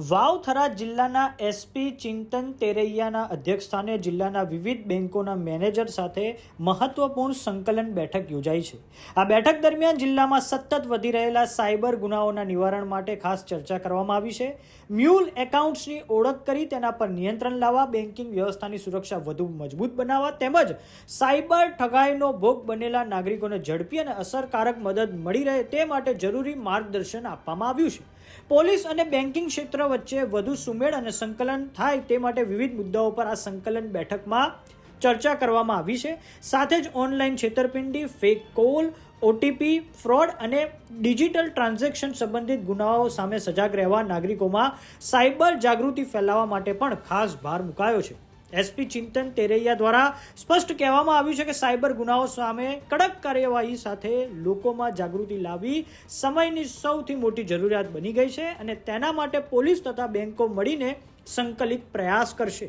વાવથરા જિલ્લાના એસપી ચિંતન તેરૈયાના અધ્યક્ષસ્થાને જિલ્લાના વિવિધ બેંકોના મેનેજર સાથે મહત્વપૂર્ણ સંકલન બેઠક યોજાઈ છે. આ બેઠક દરમિયાન જિલ્લામાં સતત વધી રહેલા સાયબર ગુનાઓના નિવારણ માટે ખાસ ચર્ચા કરવામાં આવી છે. મ્યુલ એકાઉન્ટ્સની ઓળખ કરી તેના પર નિયંત્રણ લાવવા, બેન્કિંગ વ્યવસ્થાની સુરક્ષા વધુ મજબૂત બનાવવા તેમજ સાયબર ઠગાઈનો ભોગ બનેલા નાગરિકોને ઝડપી અને અસરકારક મદદ મળી રહે તે માટે જરૂરી માર્ગદર્શન આપવામાં આવ્યું છે. પોલીસ અને બેન્કિંગ ક્ષેત્ર વચ્ચે વધુ સુમેળ અને સંકલન થાય તે માટે વિવિધ મુદ્દાઓ પર આ સંકલન બેઠકમાં ચર્ચા કરવામાં આવી છે. સાથે જ ઓનલાઈન છેતરપિંડી, ફેક કોલ, ઓટીપી, ફ્રોડ અને ડિજિટલ ટ્રાન્ઝેક્શન સંબંધિત ગુનાઓ સામે સજાગ રહેવા નાગરિકોમાં સાયબર જાગૃતિ ફેલાવવા માટે પણ ખાસ ભાર મુકાયો છે. એસપી ચિંતન તેરૈયા દ્વારા સ્પષ્ટ કહેવામાં આવ્યું છે કે સાયબર ગુનાઓ સામે કડક કાર્યવાહી સાથે લોકોમાં જાગૃતિ લાવવી સમયની સૌથી મોટી જરૂરિયાત બની ગઈ છે અને તેના માટે પોલીસ તથા બેંકો મળીને સંકલિત પ્રયાસ કરશે.